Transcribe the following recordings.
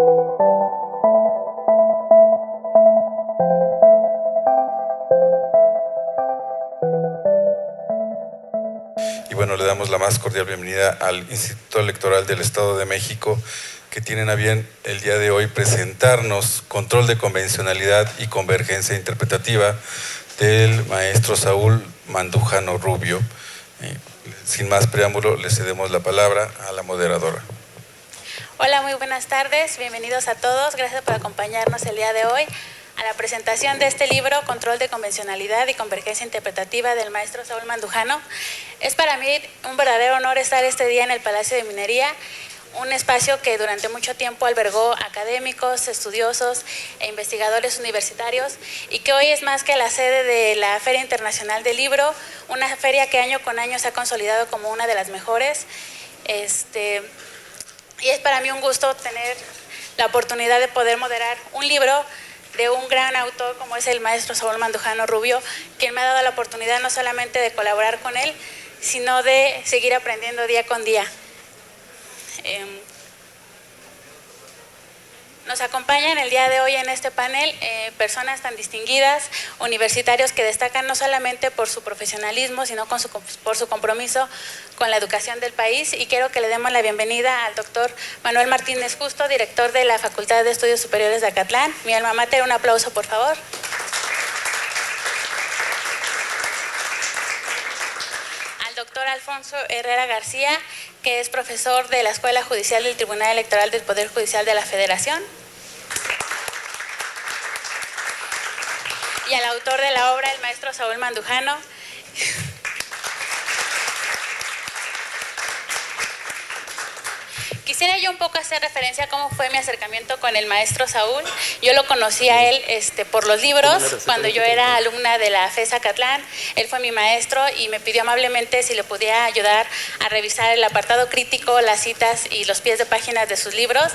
Y bueno, le damos la más cordial bienvenida al Instituto Electoral del Estado de México, que tienen a bien el día de hoy presentarnos control de convencionalidad y convergencia interpretativa del maestro Saúl Mandujano Rubio. Sin más preámbulo, le cedemos la palabra a la moderadora. Hola, muy buenas tardes, bienvenidos a todos, gracias por acompañarnos el día de hoy a la presentación de este libro, Control de Convencionalidad y Convergencia Interpretativa, del maestro Saúl Mandujano. Es para mí un verdadero honor estar este día en el Palacio de Minería, un espacio que durante mucho tiempo albergó académicos, estudiosos e investigadores universitarios, y que hoy es más que la sede de la Feria Internacional del Libro, una feria que año con año se ha consolidado como una de las mejores. Y es para mí un gusto tener la oportunidad de poder moderar un libro de un gran autor como es el maestro Saúl Mandujano Rubio, quien me ha dado la oportunidad no solamente de colaborar con él, sino de seguir aprendiendo día con día. Nos acompañan el día de hoy en este panel personas tan distinguidas, universitarios que destacan no solamente por su profesionalismo, sino por su compromiso con la educación del país, y quiero que le demos la bienvenida al doctor Manuel Martínez Justo, director de la Facultad de Estudios Superiores de Acatlán, mi alma mater. Un aplauso, por favor. Al doctor Alfonso Herrera García, que es profesor de la Escuela Judicial del Tribunal Electoral del Poder Judicial de la Federación. Y al autor de la obra, el maestro Saúl Mandujano. Quisiera yo un poco hacer referencia a cómo fue mi acercamiento con el maestro Saúl. Yo lo conocí a él por los libros, cuando yo era alumna de la FES Acatlán. Él fue mi maestro y me pidió amablemente si le podía ayudar a revisar el apartado crítico, las citas y los pies de páginas de sus libros.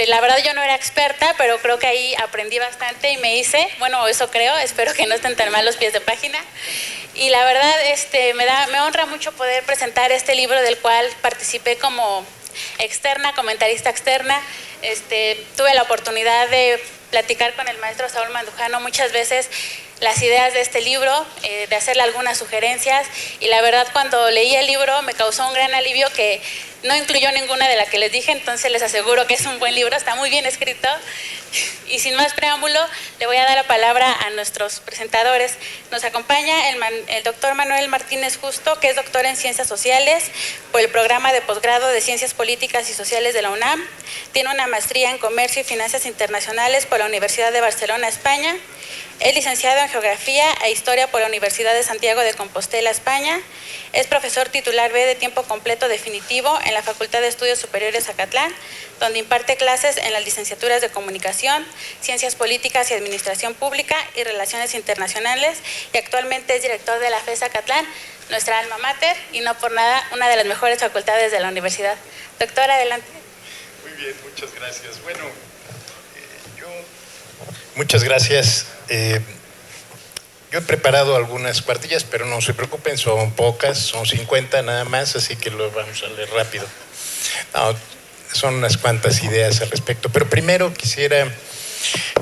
La verdad yo no era experta, pero creo que ahí aprendí bastante y me hice, bueno, eso creo, espero que no estén tan mal los pies de página. Y la verdad me honra mucho poder presentar este libro, del cual participé como externa, comentarista externa. Tuve la oportunidad de platicar con el maestro Saúl Mandujano muchas veces las ideas de este libro, de hacerle algunas sugerencias, y la verdad cuando leí el libro me causó un gran alivio que no incluyó ninguna de las que les dije, entonces les aseguro que es un buen libro, está muy bien escrito. Y sin más preámbulo, le voy a dar la palabra a nuestros presentadores. Nos acompaña el doctor Manuel Martínez Justo, que es doctor en Ciencias Sociales por el programa de posgrado de Ciencias Políticas y Sociales de la UNAM. Tiene una maestría en Comercio y Finanzas Internacionales por la Universidad de Barcelona, España. Es licenciado en Geografía e Historia por la Universidad de Santiago de Compostela, España. Es profesor titular B de tiempo completo definitivo en la Facultad de Estudios Superiores Acatlán, donde imparte clases en las licenciaturas de Comunicación, Ciencias Políticas y Administración Pública y Relaciones Internacionales, y actualmente es director de la FES Acatlán, nuestra alma mater, y no por nada una de las mejores facultades de la universidad. Doctor, adelante. Muy bien, muchas gracias. Bueno, muchas gracias. Yo he preparado algunas cuartillas, pero no se preocupen, son pocas, son 50 nada más, así que lo vamos a leer rápido. No, son unas cuantas ideas al respecto, pero primero quisiera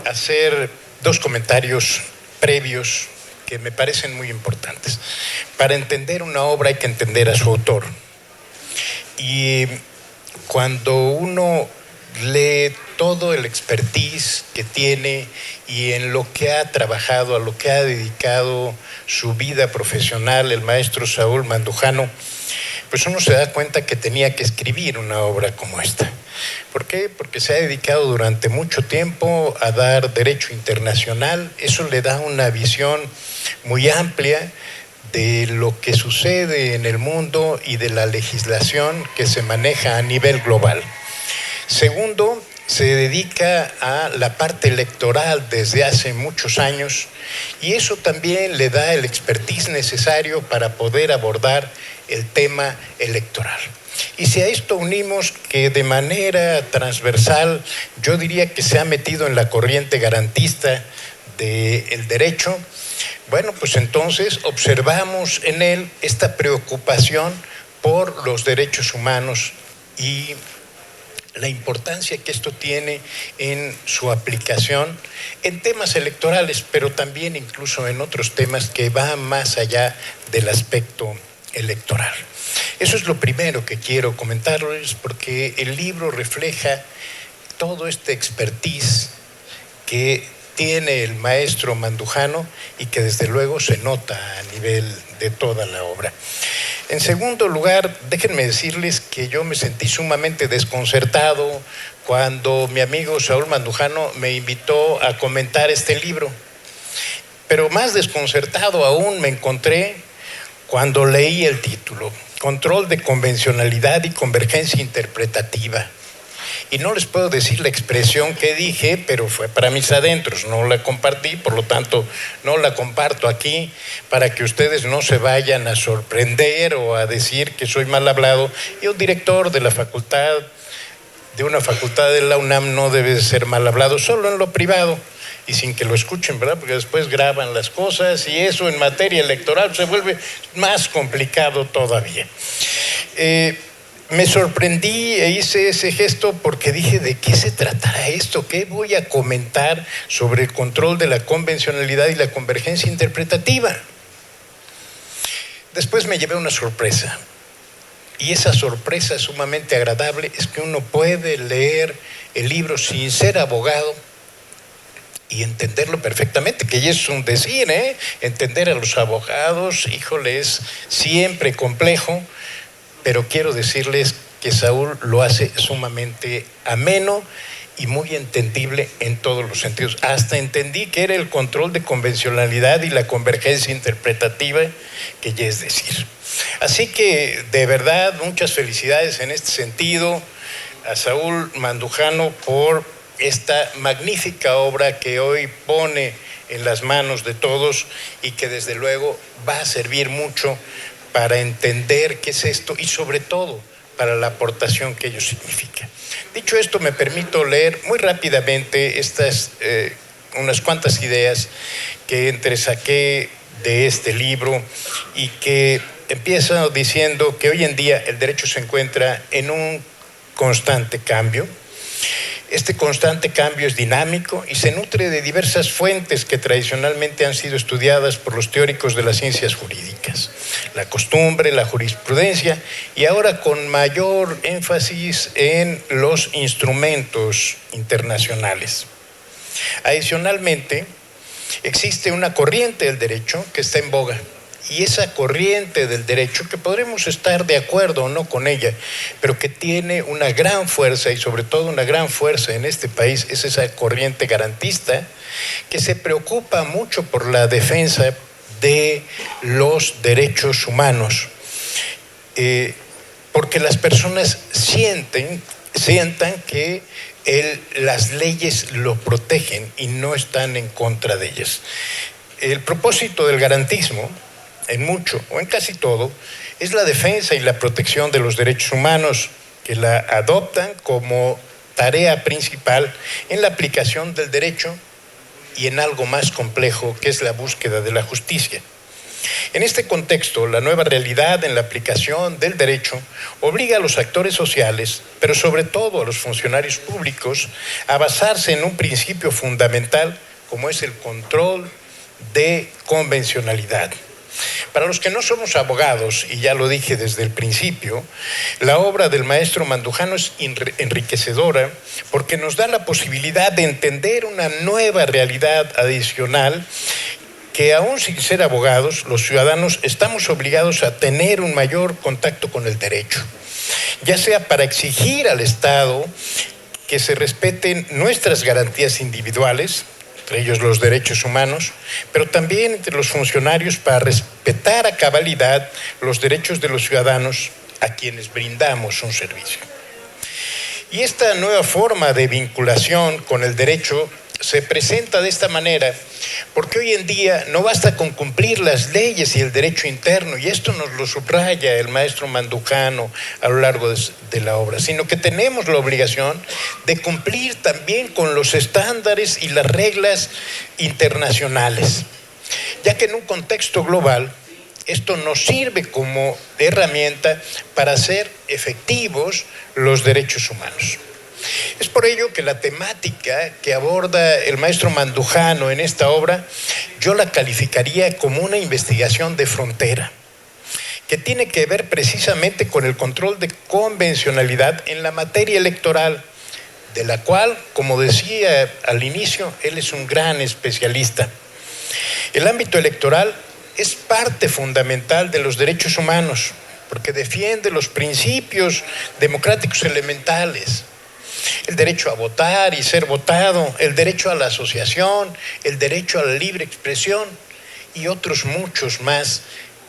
hacer dos comentarios previos que me parecen muy importantes. Para entender una obra hay que entender a su autor. Y cuando uno lee todo el expertise que tiene y en lo que ha trabajado, a lo que ha dedicado su vida profesional el maestro Saúl Mandujano, pues uno se da cuenta que tenía que escribir una obra como esta. ¿Por qué? Porque se ha dedicado durante mucho tiempo a dar derecho internacional. Eso le da una visión muy amplia de lo que sucede en el mundo y de la legislación que se maneja a nivel global. Segundo, se dedica a la parte electoral desde hace muchos años, y eso también le da el expertise necesario para poder abordar el tema electoral. Y si a esto unimos que de manera transversal, yo diría que se ha metido en la corriente garantista del derecho, bueno, pues entonces observamos en él esta preocupación por los derechos humanos y la importancia que esto tiene en su aplicación en temas electorales, pero también incluso en otros temas que van más allá del aspecto electoral. Eso es lo primero que quiero comentarles, porque el libro refleja todo este expertise que tiene el maestro Mandujano y que desde luego se nota a nivel de toda la obra. En segundo lugar, déjenme decirles que yo me sentí sumamente desconcertado cuando mi amigo Saúl Mandujano me invitó a comentar este libro. Pero más desconcertado aún me encontré cuando leí el título, Control de Convencionalidad y Convergencia Interpretativa. Y no les puedo decir la expresión que dije, pero fue para mis adentros, no la compartí, por lo tanto no la comparto aquí para que ustedes no se vayan a sorprender o a decir que soy mal hablado. Y un director de la facultad, de una facultad de la UNAM, no debe ser mal hablado, solo en lo privado y sin que lo escuchen, ¿verdad? Porque después graban las cosas y eso en materia electoral se vuelve más complicado todavía. Me sorprendí e hice ese gesto porque dije, ¿de qué se tratará esto? ¿Qué voy a comentar sobre el control de la convencionalidad y la convergencia interpretativa? Después me llevé una sorpresa. Y esa sorpresa sumamente agradable es que uno puede leer el libro sin ser abogado y entenderlo perfectamente, que ya es un decir, entender a los abogados, híjole, es siempre complejo. Pero quiero decirles que Saúl lo hace sumamente ameno y muy entendible en todos los sentidos. Hasta entendí que era el control de convencionalidad y la convergencia interpretativa, que ya es decir. Así que, de verdad, muchas felicidades en este sentido a Saúl Mandujano por esta magnífica obra que hoy pone en las manos de todos y que desde luego va a servir mucho para entender qué es esto y sobre todo para la aportación que ello significa. Dicho esto, me permito leer muy rápidamente unas cuantas ideas que entresaqué de este libro y que empiezan diciendo que hoy en día el derecho se encuentra en un constante cambio. Este constante cambio es dinámico y se nutre de diversas fuentes que tradicionalmente han sido estudiadas por los teóricos de las ciencias jurídicas. La costumbre, la jurisprudencia y ahora con mayor énfasis en los instrumentos internacionales. Adicionalmente, existe una corriente del derecho que está en boga. Y esa corriente del derecho, que podremos estar de acuerdo o no con ella, pero que tiene una gran fuerza y sobre todo una gran fuerza en este país, es esa corriente garantista que se preocupa mucho por la defensa de los derechos humanos, porque las personas sientan que las leyes lo protegen y no están en contra de ellas. El propósito del garantismo, en mucho o en casi todo, es la defensa y la protección de los derechos humanos, que la adoptan como tarea principal en la aplicación del derecho y en algo más complejo, que es la búsqueda de la justicia. En este contexto, la nueva realidad en la aplicación del derecho obliga a los actores sociales, pero sobre todo a los funcionarios públicos, a basarse en un principio fundamental como es el control de convencionalidad. Para los que no somos abogados, y ya lo dije desde el principio, la obra del maestro Mandujano es enriquecedora porque nos da la posibilidad de entender una nueva realidad adicional que, aún sin ser abogados, los ciudadanos estamos obligados a tener un mayor contacto con el derecho, ya sea para exigir al Estado que se respeten nuestras garantías individuales, entre ellos los derechos humanos, pero también entre los funcionarios para respetar a cabalidad los derechos de los ciudadanos a quienes brindamos un servicio. Y esta nueva forma de vinculación con el derecho se presenta de esta manera porque hoy en día no basta con cumplir las leyes y el derecho interno, y esto nos lo subraya el maestro Mandujano a lo largo de la obra, sino que tenemos la obligación de cumplir también con los estándares y las reglas internacionales, ya que en un contexto global esto nos sirve como herramienta para hacer efectivos los derechos humanos. Es por ello que la temática que aborda el maestro Mandujano en esta obra, yo la calificaría como una investigación de frontera, que tiene que ver precisamente con el control de convencionalidad en la materia electoral, de la cual, como decía al inicio, él es un gran especialista. El ámbito electoral es parte fundamental de los derechos humanos, porque defiende los principios democráticos elementales: el derecho a votar y ser votado, el derecho a la asociación, el derecho a la libre expresión y otros muchos más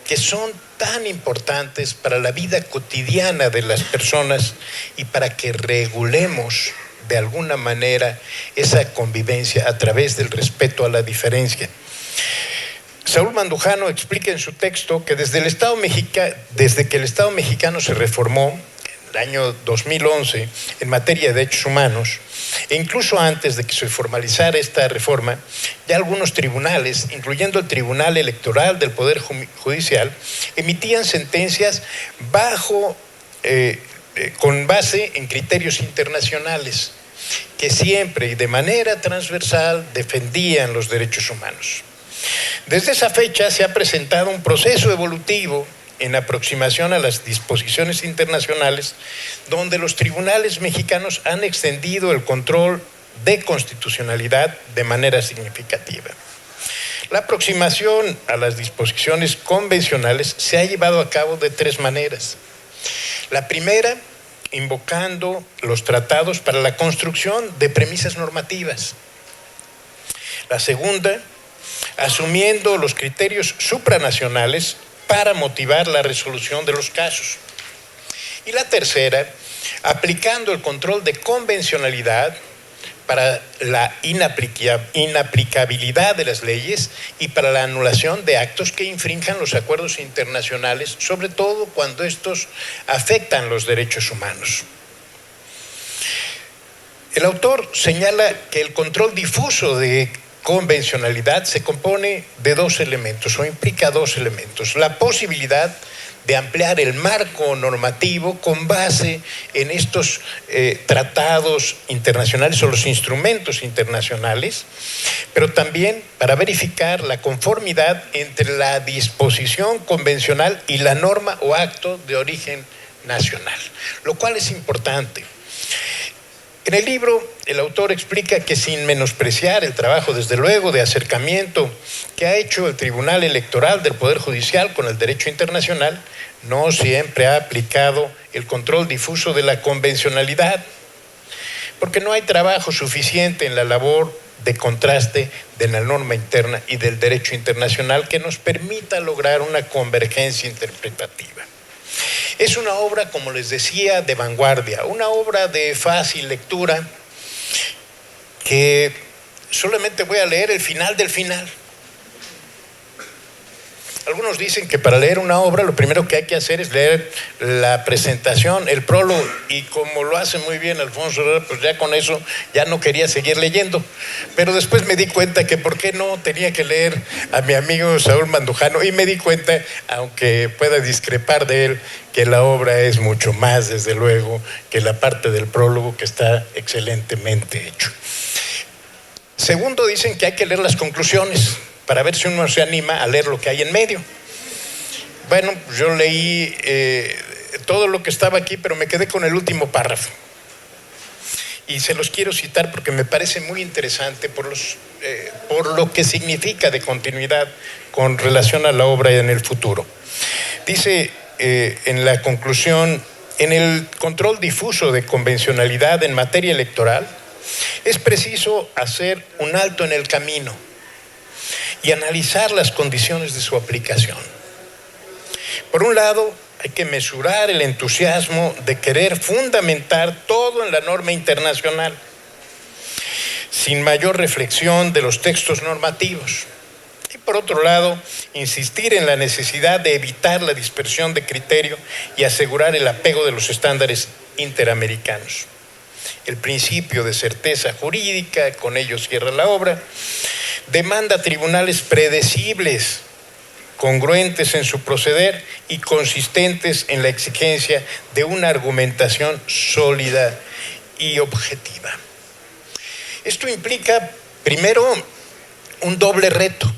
que son tan importantes para la vida cotidiana de las personas y para que regulemos de alguna manera esa convivencia a través del respeto a la diferencia. Saúl Mandujano explica en su texto que desde que el Estado mexicano se reformó el año 2011 en materia de derechos humanos, e incluso antes de que se formalizara esta reforma, ya algunos tribunales, incluyendo el Tribunal Electoral del Poder Judicial, emitían sentencias con base en criterios internacionales que siempre y de manera transversal defendían los derechos humanos. Desde esa fecha se ha presentado un proceso evolutivo en aproximación a las disposiciones internacionales, donde los tribunales mexicanos han extendido el control de constitucionalidad de manera significativa. La aproximación a las disposiciones convencionales se ha llevado a cabo de tres maneras. La primera, invocando los tratados para la construcción de premisas normativas. La segunda, asumiendo los criterios supranacionales para motivar la resolución de los casos. Y la tercera, aplicando el control de convencionalidad para la inaplicabilidad de las leyes y para la anulación de actos que infrinjan los acuerdos internacionales, sobre todo cuando estos afectan los derechos humanos. El autor señala que el control difuso de convencionalidad se compone de dos elementos, o implica dos elementos: la posibilidad de ampliar el marco normativo con base en estos tratados internacionales o los instrumentos internacionales, pero también para verificar la conformidad entre la disposición convencional y la norma o acto de origen nacional, lo cual es importante. En el libro, el autor explica que, sin menospreciar el trabajo, desde luego, de acercamiento que ha hecho el Tribunal Electoral del Poder Judicial con el derecho internacional, no siempre ha aplicado el control difuso de la convencionalidad, porque no hay trabajo suficiente en la labor de contraste de la norma interna y del derecho internacional que nos permita lograr una convergencia interpretativa. Es una obra, como les decía, de vanguardia, una obra de fácil lectura que solamente voy a leer el final del final. Algunos dicen que para leer una obra lo primero que hay que hacer es leer la presentación, el prólogo, y como lo hace muy bien Alfonso Herrera, pues ya con eso ya no quería seguir leyendo. Pero después me di cuenta que por qué no tenía que leer a mi amigo Saúl Mandujano, y me di cuenta, aunque pueda discrepar de él, que la obra es mucho más, desde luego, que la parte del prólogo, que está excelentemente hecho. Segundo, dicen que hay que leer las conclusiones para ver si uno se anima a leer lo que hay en medio. Bueno, yo leí todo lo que estaba aquí, pero me quedé con el último párrafo. Y se los quiero citar porque me parece muy interesante por lo que significa de continuidad con relación a la obra en el futuro. Dice en la conclusión: en el control difuso de convencionalidad en materia electoral, es preciso hacer un alto en el camino y analizar las condiciones de su aplicación. Por un lado, hay que mesurar el entusiasmo de querer fundamentar todo en la norma internacional, sin mayor reflexión de los textos normativos. Y por otro lado, insistir en la necesidad de evitar la dispersión de criterio y asegurar el apego de los estándares interamericanos. El principio de certeza jurídica, con ello cierra la obra, demanda tribunales predecibles, congruentes en su proceder y consistentes en la exigencia de una argumentación sólida y objetiva. Esto implica, primero, un doble reto: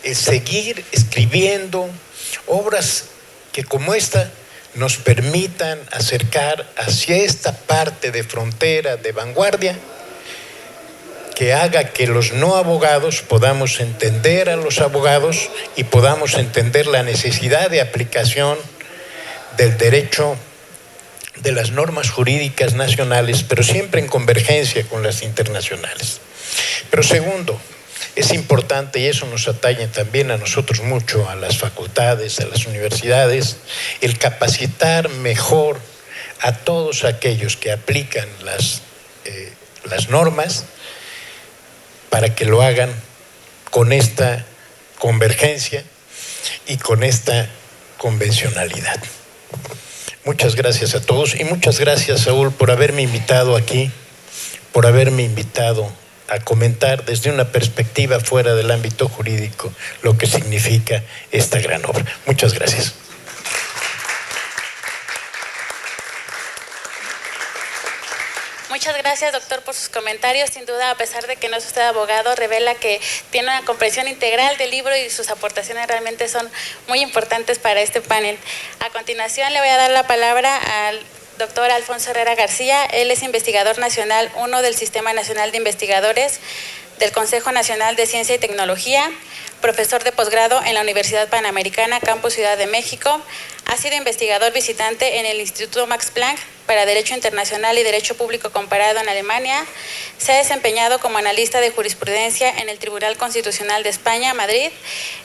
el seguir escribiendo obras que, como esta, nos permitan acercar hacia esta parte de frontera, de vanguardia, que haga que los no abogados podamos entender a los abogados y podamos entender la necesidad de aplicación del derecho, de las normas jurídicas nacionales, pero siempre en convergencia con las internacionales. Pero segundo, es importante, y eso nos atañe también a nosotros mucho, a las facultades, a las universidades, el capacitar mejor a todos aquellos que aplican las normas, para que lo hagan con esta convergencia y con esta convencionalidad. Muchas gracias a todos y muchas gracias, Saúl, por haberme invitado aquí, por haberme invitado a comentar desde una perspectiva fuera del ámbito jurídico lo que significa esta gran obra. Muchas gracias. Muchas gracias, doctor, por sus comentarios. Sin duda, a pesar de que no es usted abogado, revela que tiene una comprensión integral del libro y sus aportaciones realmente son muy importantes para este panel. A continuación, le voy a dar la palabra al doctor Alfonso Herrera García. Él es investigador nacional 1 del Sistema Nacional de Investigadores del Consejo Nacional de Ciencia y Tecnología, profesor de posgrado en la Universidad Panamericana, Campus Ciudad de México. Ha sido investigador visitante en el Instituto Max Planck para Derecho Internacional y Derecho Público Comparado en Alemania. Se ha desempeñado como analista de jurisprudencia en el Tribunal Constitucional de España, Madrid.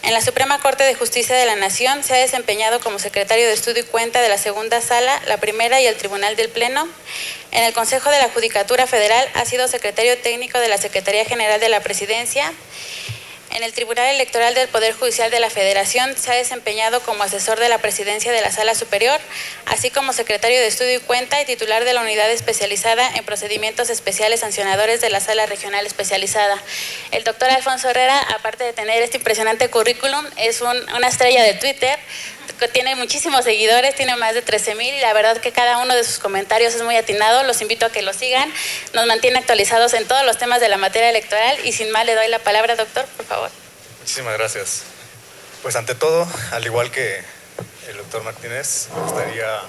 En la Suprema Corte de Justicia de la Nación se ha desempeñado como secretario de Estudio y Cuenta de la Segunda Sala, la Primera y el Tribunal del Pleno. En el Consejo de la Judicatura Federal ha sido secretario técnico de la Secretaría General de la Presidencia. En el Tribunal Electoral del Poder Judicial de la Federación se ha desempeñado como asesor de la presidencia de la Sala Superior, así como secretario de Estudio y Cuenta y titular de la Unidad Especializada en Procedimientos Especiales Sancionadores de la Sala Regional Especializada. El doctor Alfonso Herrera, aparte de tener este impresionante currículum, es una estrella de Twitter. Tiene muchísimos seguidores, tiene más de 13,000 y la verdad que cada uno de sus comentarios es muy atinado. Los invito a que lo sigan, nos mantiene actualizados en todos los temas de la materia electoral y sin más le doy la palabra, doctor, por favor. Muchísimas gracias. Pues ante todo, al igual que el doctor Martínez, me gustaría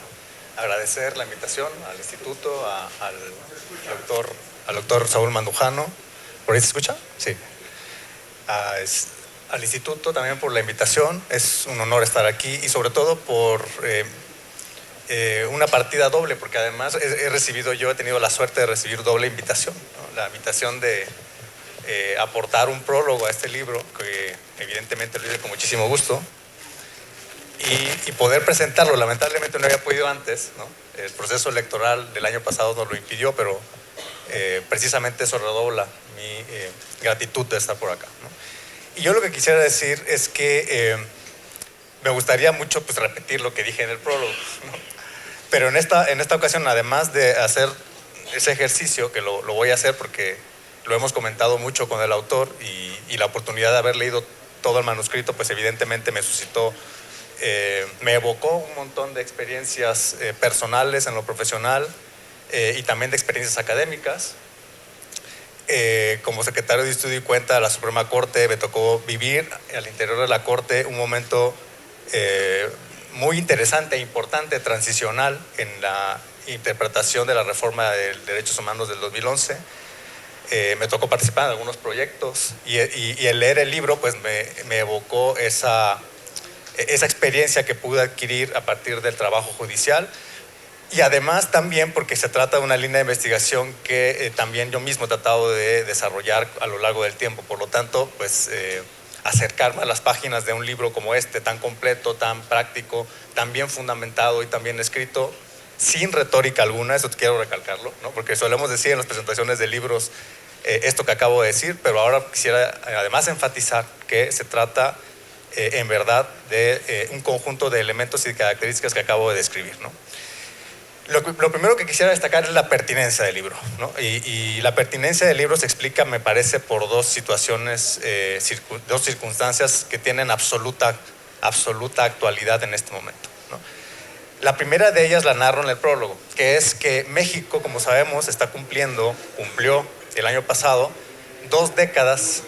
agradecer la invitación al instituto, al doctor Saúl Mandujano. ¿Por ahí se escucha? Sí. Al instituto también por la invitación, es un honor estar aquí y sobre todo por una partida doble, porque además he tenido la suerte de recibir doble invitación, ¿no? La invitación de aportar un prólogo a este libro, que evidentemente lo hice con muchísimo gusto, y poder presentarlo. Lamentablemente no había podido antes, ¿no? El proceso electoral del año pasado nos lo impidió, pero precisamente eso redobla mi gratitud de estar por acá, ¿no? Y yo lo que quisiera decir es que me gustaría mucho pues, repetir lo que dije en el prólogo, ¿no? Pero en esta ocasión, además de hacer ese ejercicio, que lo voy a hacer porque lo hemos comentado mucho con el autor y la oportunidad de haber leído todo el manuscrito, pues evidentemente me suscitó, me evocó un montón de experiencias personales en lo profesional y también de experiencias académicas. Como secretario de Estudio y Cuenta de la Suprema Corte, me tocó vivir al interior de la Corte un momento muy interesante e importante, transicional, en la interpretación de la reforma de derechos humanos del 2011. Me tocó participar en algunos proyectos y el leer el libro pues me evocó esa experiencia que pude adquirir a partir del trabajo judicial. Y además también porque se trata de una línea de investigación que también yo mismo he tratado de desarrollar a lo largo del tiempo. Por lo tanto, pues acercarme a las páginas de un libro como este, tan completo, tan práctico, tan bien fundamentado y tan bien escrito, sin retórica alguna, eso quiero recalcarlo, ¿no? Porque solemos decir en las presentaciones de libros esto que acabo de decir, pero ahora quisiera además enfatizar que se trata en verdad de un conjunto de elementos y características que acabo de describir, ¿no? Lo primero que quisiera destacar es la pertinencia del libro, ¿no? Y la pertinencia del libro se explica, me parece, por dos situaciones, dos circunstancias que tienen absoluta actualidad en este momento, ¿no? La primera de ellas la narro en el prólogo, que es que México, como sabemos, cumplió el año pasado 2 décadas,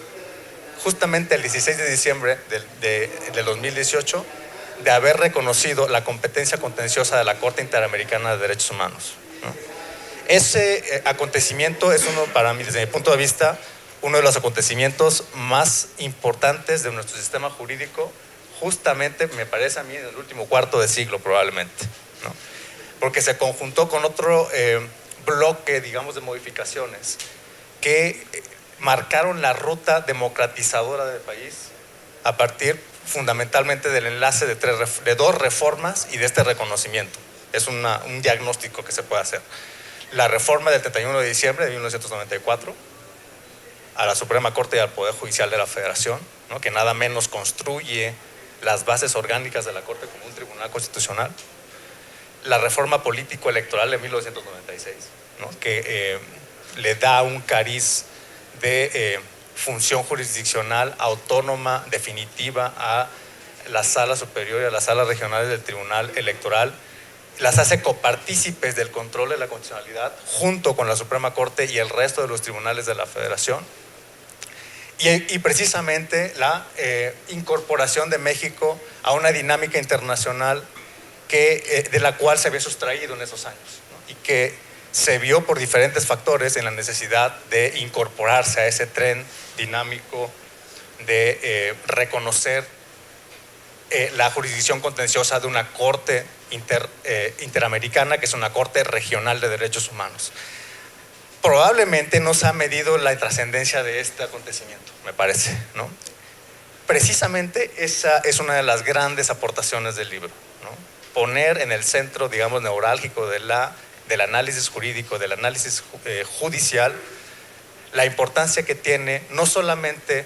justamente el 16 de diciembre del 2018, de haber reconocido la competencia contenciosa de la Corte Interamericana de Derechos Humanos, ¿no? Ese acontecimiento es para mí, desde mi punto de vista, uno de los acontecimientos más importantes de nuestro sistema jurídico, justamente, me parece a mí, en el último cuarto de siglo probablemente, ¿no? Porque se conjuntó con otro bloque, digamos, de modificaciones que marcaron la ruta democratizadora del país a partir fundamentalmente del enlace de 2 reformas y de este reconocimiento. Es un diagnóstico que se puede hacer. La reforma del 31 de diciembre de 1994 a la Suprema Corte y al Poder Judicial de la Federación, ¿no? Que nada menos construye las bases orgánicas de la Corte como un tribunal constitucional. La reforma político-electoral de 1996, ¿no? Que le da un cariz de función jurisdiccional autónoma, definitiva, a la Sala Superior y a las salas regionales del Tribunal Electoral, las hace copartícipes del control de la constitucionalidad junto con la Suprema Corte y el resto de los tribunales de la Federación, y precisamente la incorporación de México a una dinámica internacional de la cual se había sustraído en esos años, ¿no? Y que se vio por diferentes factores en la necesidad de incorporarse a ese tren dinámico de reconocer la jurisdicción contenciosa de una corte interamericana, que es una corte regional de derechos humanos. Probablemente no se ha medido la trascendencia de este acontecimiento, me parece, ¿no? Precisamente esa es una de las grandes aportaciones del libro, ¿no? Poner en el centro, digamos, neurálgico del análisis jurídico, del análisis judicial, la importancia que tiene no solamente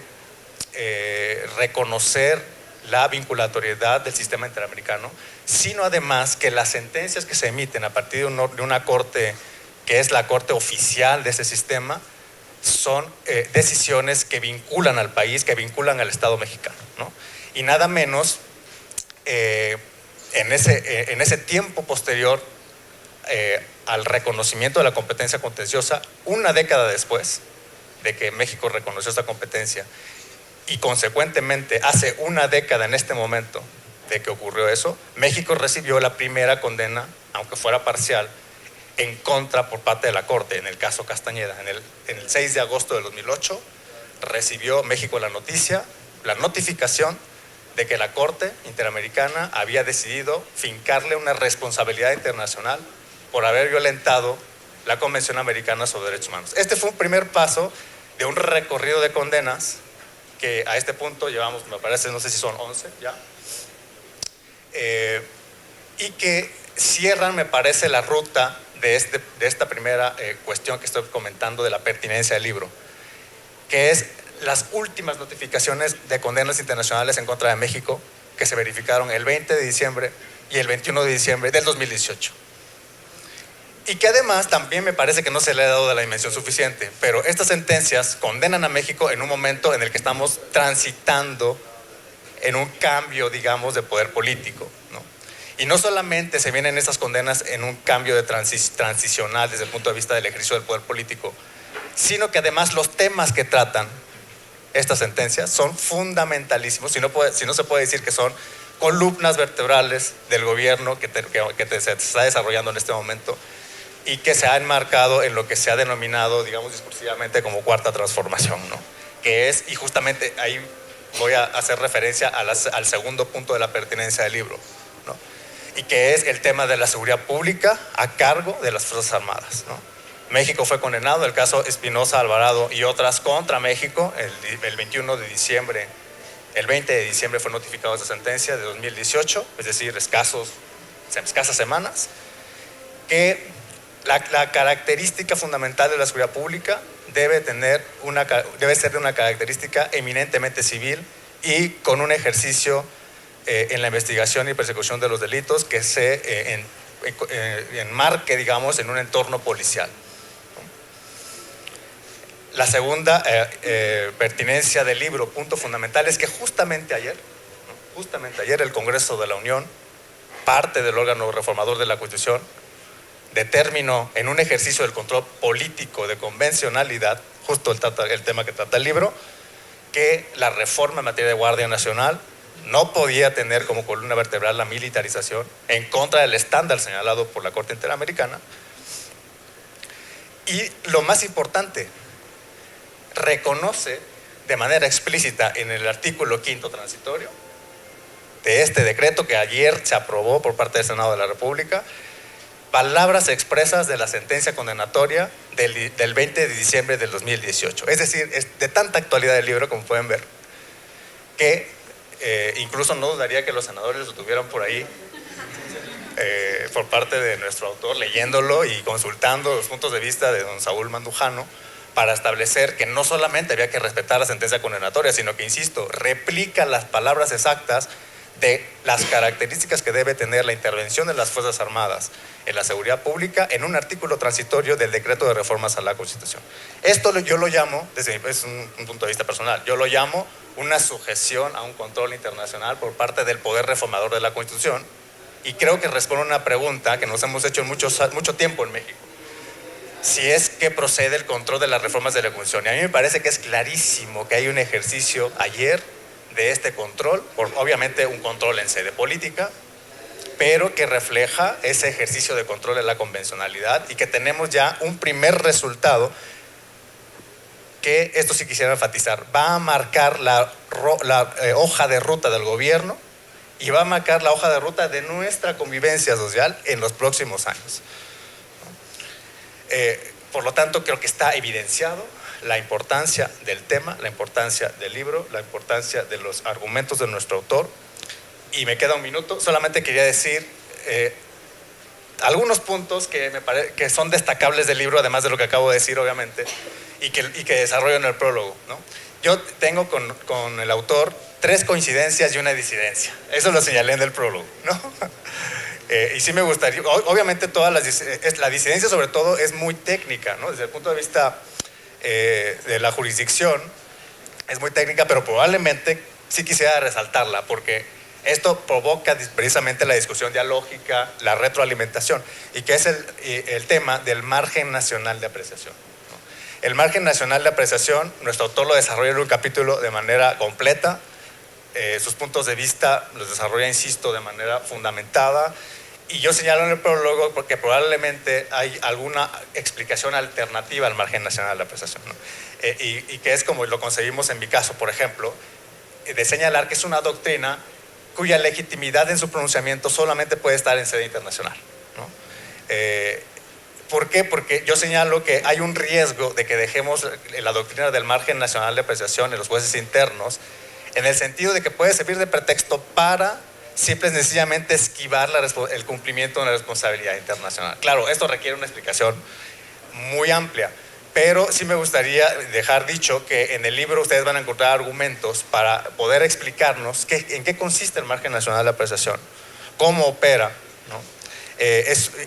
reconocer la vinculatoriedad del sistema interamericano, sino además que las sentencias que se emiten a partir de una corte que es la corte oficial de ese sistema son decisiones que vinculan al país, que vinculan al Estado mexicano, ¿no? Y nada menos en ese tiempo posterior al reconocimiento de la competencia contenciosa, una década después de que México reconoció esta competencia, y consecuentemente hace una década en este momento de que ocurrió eso, México recibió la primera condena, aunque fuera parcial, en contra por parte de la Corte, en el caso Castañeda. En el 6 de agosto de 2008 recibió México la notificación de que la Corte Interamericana había decidido fincarle una responsabilidad internacional por haber violentado la Convención Americana sobre Derechos Humanos. Este fue un primer paso de un recorrido de condenas que a este punto llevamos, me parece, no sé si son 11 ya, y que cierran, me parece, la ruta de esta primera cuestión que estoy comentando de la pertinencia del libro, que es las últimas notificaciones de condenas internacionales en contra de México que se verificaron el 20 de diciembre y el 21 de diciembre del 2018. Y que además también me parece que no se le ha dado la dimensión suficiente, pero estas sentencias condenan a México en un momento en el que estamos transitando en un cambio, digamos, de poder político, ¿no? Y no solamente se vienen estas condenas en un cambio de transicional desde el punto de vista del ejercicio del poder político, sino que además los temas que tratan estas sentencias son fundamentalísimos, si no se puede decir que son columnas vertebrales del gobierno que se está desarrollando en este momento y que se ha enmarcado en lo que se ha denominado, digamos, discursivamente como cuarta transformación, ¿no? Que es, y justamente ahí voy a hacer referencia al segundo punto de la pertinencia del libro, ¿no? Y que es el tema de la seguridad pública a cargo de las Fuerzas Armadas, ¿no? México fue condenado, el caso Espinosa Alvarado y otras contra México, el 21 de diciembre, el 20 de diciembre fue notificada esa sentencia de 2018, es decir, escasas semanas, que la característica fundamental de la seguridad pública debe ser de una característica eminentemente civil y con un ejercicio en la investigación y persecución de los delitos que se enmarque, digamos, en un entorno policial. La segunda pertinencia del libro, punto fundamental, es que justamente ayer el Congreso de la Unión parte del órgano reformador de la Constitución, determinó en un ejercicio del control político de convencionalidad, justo el tema que trata el libro, que la reforma en materia de Guardia Nacional no podía tener como columna vertebral la militarización en contra del estándar señalado por la Corte Interamericana. Y lo más importante, reconoce de manera explícita en el artículo 5º transitorio de este decreto que ayer se aprobó por parte del Senado de la República, palabras expresas de la sentencia condenatoria del 20 de diciembre del 2018. Es decir, es de tanta actualidad el libro, como pueden ver, que incluso no dudaría que los senadores lo tuvieran por ahí, por parte de nuestro autor, leyéndolo y consultando los puntos de vista de don Saúl Mandujano, para establecer que no solamente había que respetar la sentencia condenatoria, sino que, insisto, replica las palabras exactas de las características que debe tener la intervención de las Fuerzas Armadas en la seguridad pública en un artículo transitorio del decreto de reformas a la Constitución. Esto yo lo llamo, desde un punto de vista personal, yo lo llamo una sujeción a un control internacional por parte del poder reformador de la Constitución, y creo que responde a una pregunta que nos hemos hecho mucho tiempo en México: si es que procede el control de las reformas de la Constitución. Y a mí me parece que es clarísimo que hay un ejercicio ayer de este control, obviamente un control en sede política, pero que refleja ese ejercicio de control de la convencionalidad, y que tenemos ya un primer resultado que, esto sí quisiera enfatizar, va a marcar la hoja de ruta del gobierno y va a marcar la hoja de ruta de nuestra convivencia social en los próximos años. Por lo tanto, creo que está evidenciado la importancia del tema, la importancia del libro, la importancia de los argumentos de nuestro autor. Y me queda un minuto, solamente quería decir algunos puntos que son destacables del libro, además de lo que acabo de decir, obviamente, y que desarrollo en el prólogo, ¿no? Yo tengo con el autor 3 coincidencias y una disidencia. Eso lo señalé en el prólogo, ¿no? Y sí me gustaría, obviamente la disidencia sobre todo es muy técnica, ¿no? Desde el punto de vista de la jurisdicción es muy técnica, pero probablemente sí quisiera resaltarla, porque esto provoca precisamente la discusión dialógica, la retroalimentación, y que es el tema del margen nacional de apreciación, ¿no? El margen nacional de apreciación, nuestro autor lo desarrolla en un capítulo de manera completa, sus puntos de vista los desarrolla, insisto, de manera fundamentada. Y yo señalo en el prólogo porque probablemente hay alguna explicación alternativa al margen nacional de apreciación, ¿no? Y que es como lo conseguimos en mi caso, por ejemplo, de señalar que es una doctrina cuya legitimidad en su pronunciamiento solamente puede estar en sede internacional, ¿no? ¿Por qué? Porque yo señalo que hay un riesgo de que dejemos la doctrina del margen nacional de apreciación en los jueces internos, en el sentido de que puede servir de pretexto para simple y sencillamente esquivar el cumplimiento de la responsabilidad internacional. Claro, esto requiere una explicación muy amplia, pero sí me gustaría dejar dicho que en el libro ustedes van a encontrar argumentos para poder explicarnos en qué consiste el margen nacional de apreciación, cómo opera, ¿no?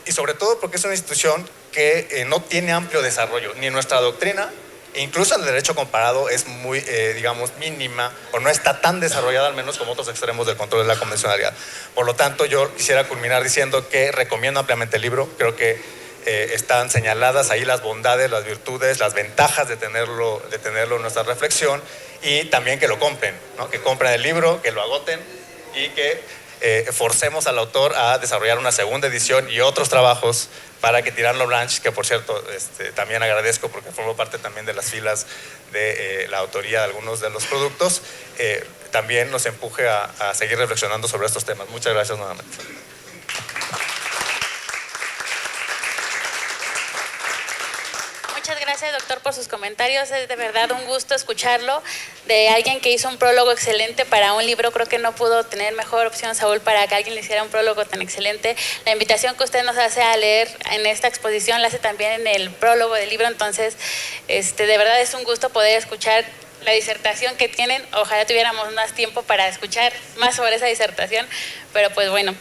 Y sobre todo porque es una institución que no tiene amplio desarrollo, ni en nuestra doctrina, incluso en el derecho comparado es muy, digamos, mínima, o no está tan desarrollada, al menos como otros extremos del control de la convencionalidad. Por lo tanto, yo quisiera culminar diciendo que recomiendo ampliamente el libro. Creo que están señaladas ahí las bondades, las virtudes, las ventajas de tenerlo en nuestra reflexión, y también que lo compren, ¿no? Que compren el libro, que lo agoten, y que forcemos al autor a desarrollar una segunda edición y otros trabajos para que Tirant-Lo Blanche, que por cierto también agradezco porque formo parte también de las filas de la autoría de algunos de los productos, también nos empuje a seguir reflexionando sobre estos temas. Muchas gracias nuevamente. Muchas gracias, doctor, por sus comentarios. Es de verdad un gusto escucharlo de alguien que hizo un prólogo excelente para un libro. Creo que no pudo tener mejor opción, Saúl, para que alguien le hiciera un prólogo tan excelente. La invitación que usted nos hace a leer en esta exposición la hace también en el prólogo del libro. Entonces, de verdad es un gusto poder escuchar la disertación que tienen. Ojalá tuviéramos más tiempo para escuchar más sobre esa disertación, pero pues bueno.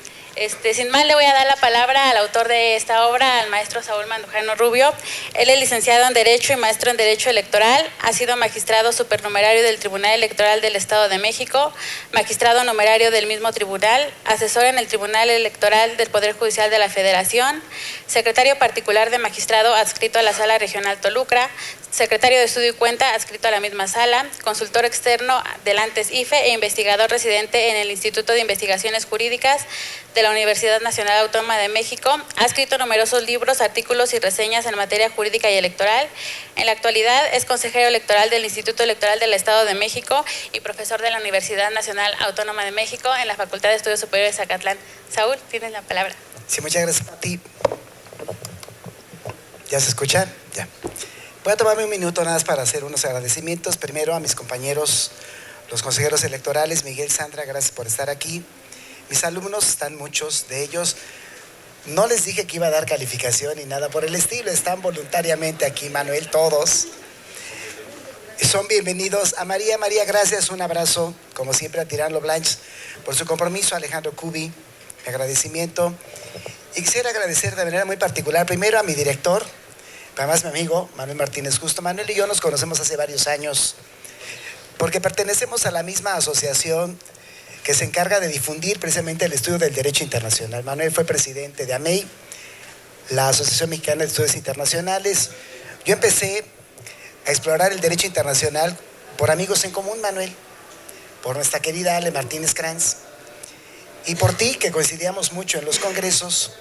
Sin más, le voy a dar la palabra al autor de esta obra, al maestro Saúl Mandujano Rubio. Él es licenciado en Derecho y maestro en Derecho Electoral. Ha sido magistrado supernumerario del Tribunal Electoral del Estado de México, magistrado numerario del mismo tribunal, asesor en el Tribunal Electoral del Poder Judicial de la Federación, secretario particular de magistrado adscrito a la Sala Regional Toluca, secretario de Estudio y Cuenta adscrito a la misma sala, consultor externo del antes IFE e investigador residente en el Instituto de Investigaciones Jurídicas de la Universidad Nacional Autónoma de México. Ha escrito numerosos libros, artículos y reseñas en materia jurídica y electoral. En la actualidad es consejero electoral del Instituto Electoral del Estado de México y profesor de la Universidad Nacional Autónoma de México en la Facultad de Estudios Superiores de Zacatlán. Saúl, tienes la palabra. Sí, muchas gracias a ti. ¿Ya se escucha? Ya. Voy a tomarme un minuto nada más para hacer unos agradecimientos. Primero a mis compañeros, los consejeros electorales, Miguel, Sandra, gracias por estar aquí. Mis alumnos, están muchos de ellos. No les dije que iba a dar calificación ni nada por el estilo. Están voluntariamente aquí, Manuel, todos. Son bienvenidos. A María, gracias, un abrazo. Como siempre a Tirano Blanch por su compromiso. Alejandro Cubi, mi agradecimiento. Y quisiera agradecer de manera muy particular primero a mi director, además mi amigo Manuel Martínez Justo. Manuel y yo nos conocemos hace varios años porque pertenecemos a la misma asociación que se encarga de difundir precisamente el estudio del derecho internacional. Manuel fue presidente de AMEI, la Asociación Mexicana de Estudios Internacionales. Yo empecé a explorar el derecho internacional por amigos en común, Manuel, por nuestra querida Ale Martínez Kranz y por ti, que coincidíamos mucho en los congresos.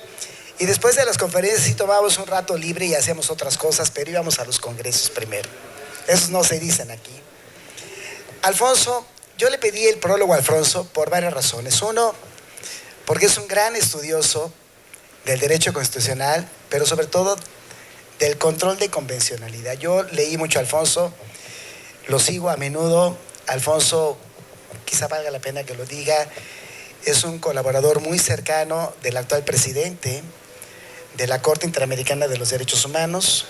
Y después de las conferencias sí tomábamos un rato libre y hacíamos otras cosas, pero íbamos a los congresos primero. Esos no se dicen aquí. Alfonso, yo le pedí el prólogo a Alfonso por varias razones. Uno, porque es un gran estudioso del derecho constitucional, pero sobre todo del control de convencionalidad. Yo leí mucho a Alfonso, lo sigo a menudo. Alfonso, quizá valga la pena que lo diga, es un colaborador muy cercano del actual presidente de la Corte Interamericana de los Derechos Humanos.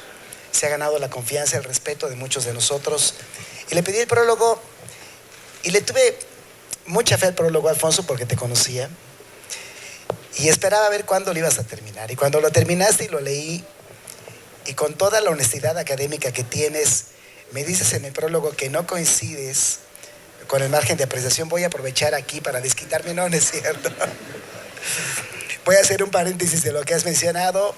Se ha ganado la confianza y el respeto de muchos de nosotros. Y le pedí el prólogo y le tuve mucha fe al prólogo, Alfonso, porque te conocía. Y esperaba ver cuándo lo ibas a terminar. Y cuando lo terminaste y lo leí, y con toda la honestidad académica que tienes, me dices en el prólogo que no coincides con el margen de apreciación. Voy a aprovechar aquí para desquitarme, no es cierto. Voy a hacer un paréntesis de lo que has mencionado.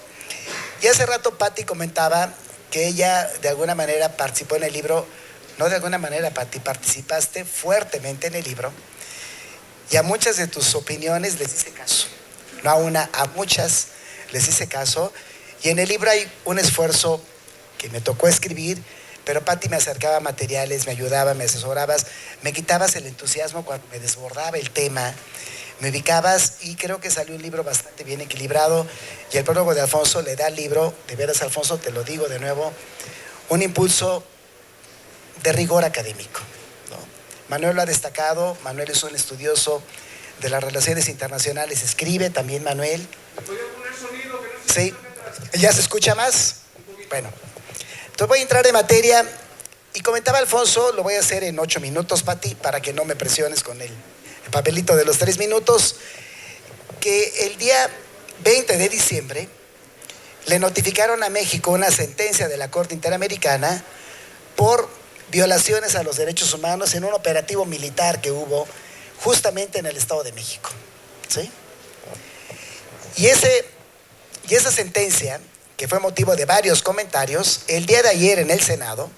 Y hace rato Patti comentaba que ella de alguna manera participó en el libro. No de alguna manera, Patti, participaste fuertemente en el libro y a muchas de tus opiniones les hice caso. No a una, a muchas les hice caso. Y en el libro hay un esfuerzo que me tocó escribir, pero Patti me acercaba materiales, me ayudaba, me asesorabas, me quitabas el entusiasmo cuando me desbordaba el tema, me ubicabas y creo que salió un libro bastante bien equilibrado. Y el prólogo de Alfonso le da al libro, de veras, Alfonso, te lo digo de nuevo, un impulso de rigor académico, ¿no? Manuel lo ha destacado. Manuel es un estudioso de las relaciones internacionales, escribe también Manuel. ¿Podría poner sonido? Sí, ¿ya se escucha más? Bueno, entonces voy a entrar en materia y comentaba Alfonso, lo voy a hacer en 8 minutos, Patti, para que no me presiones con el papelito de los 3 minutos, que el día 20 de diciembre le notificaron a México una sentencia de la Corte Interamericana por violaciones a los derechos humanos en un operativo militar que hubo justamente en el Estado de México, ¿sí? Y esa sentencia, que fue motivo de varios comentarios, el día de ayer en el Senado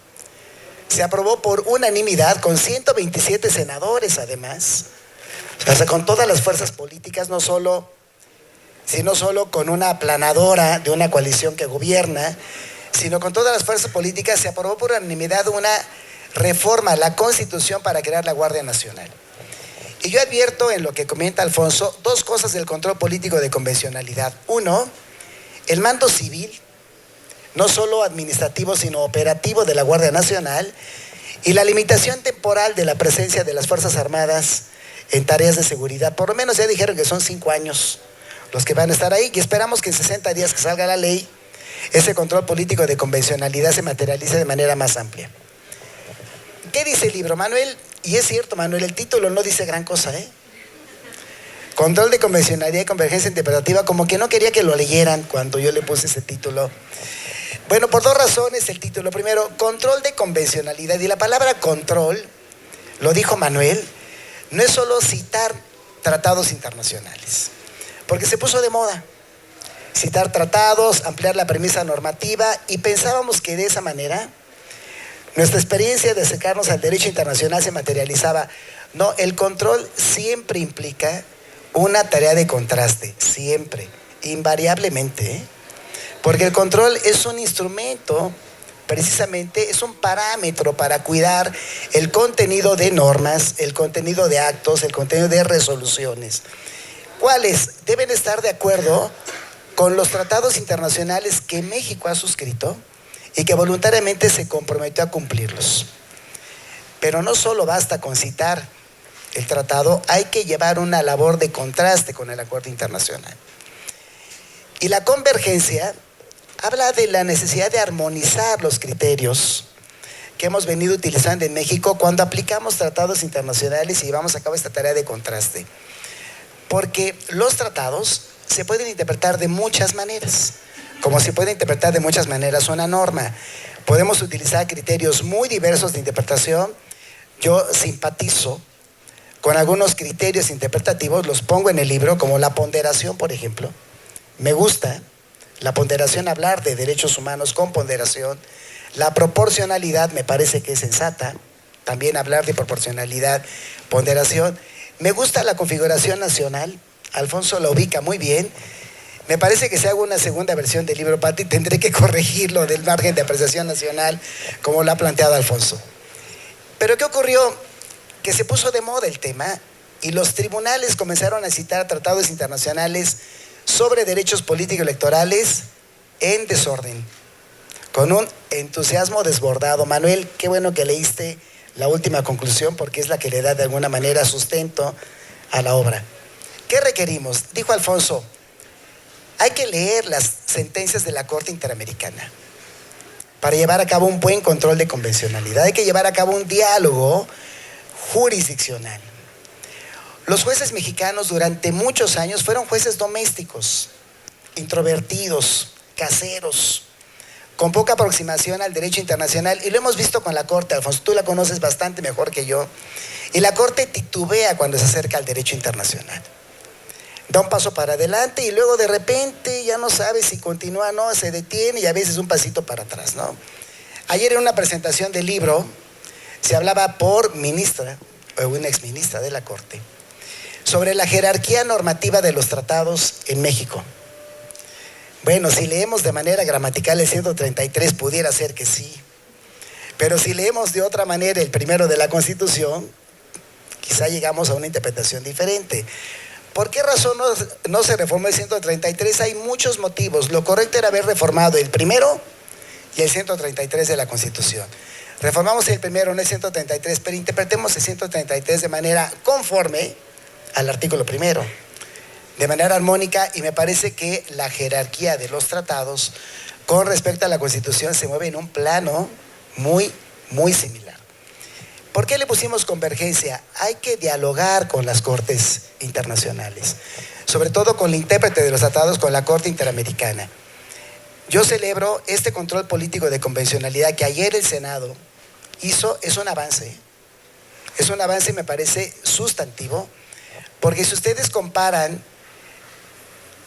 se aprobó por unanimidad con 127 senadores además, o sea, con todas las fuerzas políticas, no solo con una aplanadora de una coalición que gobierna, sino con todas las fuerzas políticas. Se aprobó por unanimidad una reforma a la Constitución para crear la Guardia Nacional. Y yo advierto en lo que comenta Alfonso 2 cosas del control político de convencionalidad. Uno, el mando civil, no solo administrativo sino operativo de la Guardia Nacional, y la limitación temporal de la presencia de las Fuerzas Armadas en tareas de seguridad. Por lo menos ya dijeron que son 5 años los que van a estar ahí, y esperamos que en 60 días que salga la ley, ese control político de convencionalidad se materialice de manera más amplia. ¿Qué dice el libro, Manuel? Y es cierto, Manuel, el título no dice gran cosa, ¿eh? Control de convencionalidad y convergencia interpretativa, como que no quería que lo leyeran cuando yo le puse ese título. Bueno, por dos razones el título. Primero, control de convencionalidad. Y la palabra control, lo dijo Manuel, no es solo citar tratados internacionales, porque se puso de moda citar tratados, ampliar la premisa normativa, y pensábamos que de esa manera nuestra experiencia de acercarnos al derecho internacional se materializaba. No, el control siempre implica una tarea de contraste, siempre, invariablemente, ¿eh? Porque el control es un instrumento, precisamente es un parámetro para cuidar el contenido de normas, el contenido de actos, el contenido de resoluciones. ¿Cuáles? Deben estar de acuerdo con los tratados internacionales que México ha suscrito y que voluntariamente se comprometió a cumplirlos. Pero no solo basta con citar el tratado, hay que llevar una labor de contraste con el acuerdo internacional. Y la convergencia habla de la necesidad de armonizar los criterios que hemos venido utilizando en México cuando aplicamos tratados internacionales y llevamos a cabo esta tarea de contraste. Porque los tratados se pueden interpretar de muchas maneras, como se puede interpretar de muchas maneras una norma. Podemos utilizar criterios muy diversos de interpretación. Yo simpatizo con algunos criterios interpretativos, los pongo en el libro, como la ponderación, por ejemplo. Me gusta la ponderación, hablar de derechos humanos con ponderación. La proporcionalidad me parece que es sensata, también hablar de proporcionalidad, ponderación. Me gusta la configuración nacional, Alfonso la ubica muy bien. Me parece que si hago una segunda versión del libro, Pati, tendré que corregirlo del margen de apreciación nacional, como lo ha planteado Alfonso. Pero ¿qué ocurrió? Que se puso de moda el tema y los tribunales comenzaron a citar tratados internacionales sobre derechos políticos electorales en desorden, con un entusiasmo desbordado. Manuel, qué bueno que leíste la última conclusión, porque es la que le da de alguna manera sustento a la obra. ¿Qué requerimos? Dijo Alfonso, hay que leer las sentencias de la Corte Interamericana para llevar a cabo un buen control de convencionalidad. Hay que llevar a cabo un diálogo jurisdiccional. Los jueces mexicanos durante muchos años fueron jueces domésticos, introvertidos, caseros, con poca aproximación al derecho internacional, y lo hemos visto con la Corte, Alfonso, tú la conoces bastante mejor que yo, y la Corte titubea cuando se acerca al derecho internacional. Da un paso para adelante y luego de repente ya no sabe si continúa o no, se detiene y a veces un pasito para atrás, ¿no? Ayer en una presentación del libro se hablaba por ministra, o una exministra de la Corte, sobre la jerarquía normativa de los tratados en México. Bueno, si leemos de manera gramatical el 133, pudiera ser que sí. Pero si leemos de otra manera el primero de la Constitución, quizá llegamos a una interpretación diferente. ¿Por qué razón no se reformó el 133? Hay muchos motivos. Lo correcto era haber reformado el primero y el 133 de la Constitución. Reformamos el primero, no el 133, pero interpretemos el 133 de manera conforme al artículo primero, de manera armónica, y me parece que la jerarquía de los tratados con respecto a la Constitución se mueve en un plano muy, muy similar. ¿Por qué le pusimos convergencia? Hay que dialogar con las cortes internacionales, sobre todo con el intérprete de los tratados, con la Corte Interamericana. Yo celebro este control político de convencionalidad que ayer el Senado hizo. Es un avance y me parece sustantivo, porque si ustedes comparan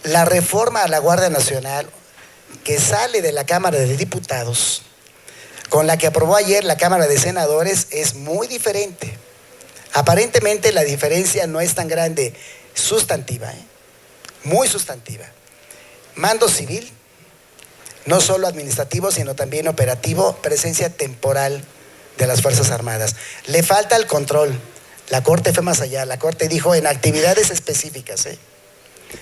la reforma a la Guardia Nacional que sale de la Cámara de Diputados con la que aprobó ayer la Cámara de Senadores, es muy diferente. Aparentemente la diferencia no es tan grande, sustantiva, muy sustantiva. Mando civil, no solo administrativo, sino también operativo, presencia temporal de las Fuerzas Armadas. Le falta el control. La Corte fue más allá. La Corte dijo en actividades específicas,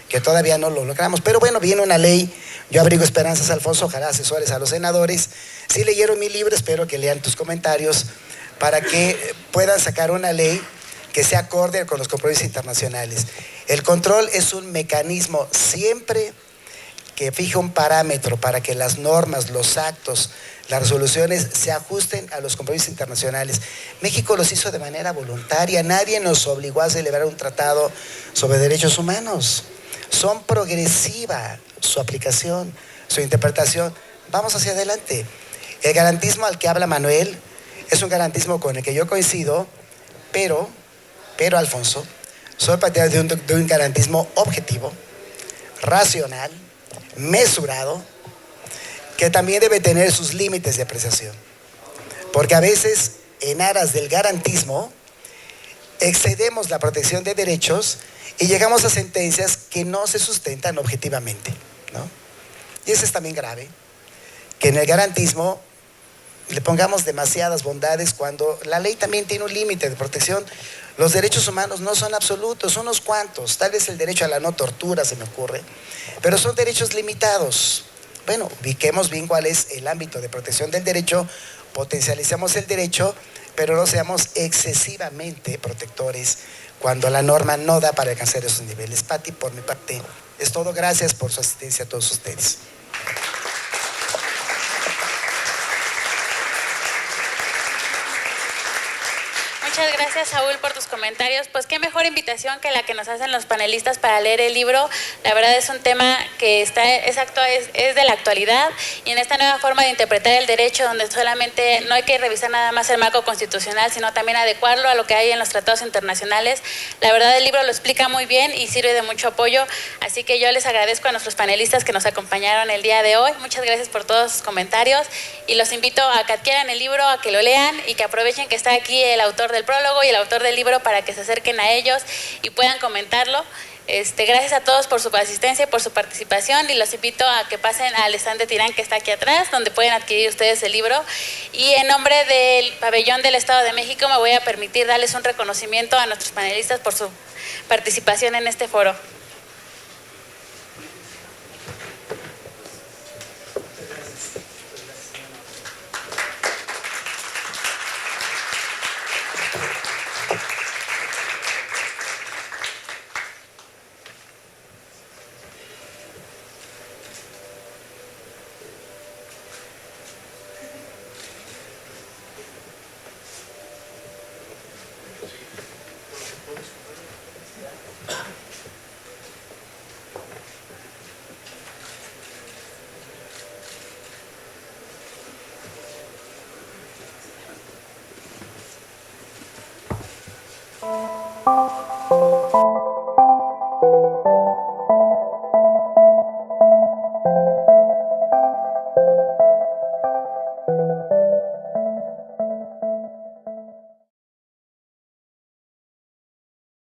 que todavía no lo logramos. Pero bueno, viene una ley. Yo abrigo esperanzas, Alfonso, ojalá asesores a los senadores. Si leyeron mi libro, espero que lean tus comentarios para que puedan sacar una ley que sea acorde con los compromisos internacionales. El control es un mecanismo siempre que fije un parámetro para que las normas, los actos, las resoluciones se ajusten a los compromisos internacionales. México los hizo de manera voluntaria, nadie nos obligó a celebrar un tratado sobre derechos humanos. Son progresiva su aplicación, su interpretación. Vamos hacia adelante. El garantismo al que habla Manuel es un garantismo con el que yo coincido, pero Alfonso, soy partidario de un garantismo objetivo, racional, mesurado, que también debe tener sus límites de apreciación. Porque a veces, en aras del garantismo, excedemos la protección de derechos y llegamos a sentencias que no se sustentan objetivamente, ¿no? Y eso es también grave, que en el garantismo le pongamos demasiadas bondades cuando la ley también tiene un límite de protección. Los derechos humanos no son absolutos, son unos cuantos. Tal vez el derecho a la no tortura se me ocurre, pero son derechos limitados. Bueno, ubiquemos bien cuál es el ámbito de protección del derecho, potencialicemos el derecho, pero no seamos excesivamente protectores cuando la norma no da para alcanzar esos niveles. Pati, por mi parte, es todo. Gracias por su asistencia a todos ustedes. Muchas gracias, Saúl, por tus comentarios. Pues qué mejor invitación que la que nos hacen los panelistas para leer el libro. La verdad es un tema que es de la actualidad, y en esta nueva forma de interpretar el derecho, donde solamente no hay que revisar nada más el marco constitucional, sino también adecuarlo a lo que hay en los tratados internacionales. La verdad, el libro lo explica muy bien y sirve de mucho apoyo. Así que yo les agradezco a nuestros panelistas que nos acompañaron el día de hoy. Muchas gracias por todos sus comentarios, y los invito a que adquieran el libro, a que lo lean y que aprovechen que está aquí el autor del prólogo y el autor del libro para que se acerquen a ellos y puedan comentarlo. Gracias a todos por su asistencia y por su participación, y los invito a que pasen al stand de Tirán, que está aquí atrás, donde pueden adquirir ustedes el libro. Y en nombre del Pabellón del Estado de México me voy a permitir darles un reconocimiento a nuestros panelistas por su participación en este foro.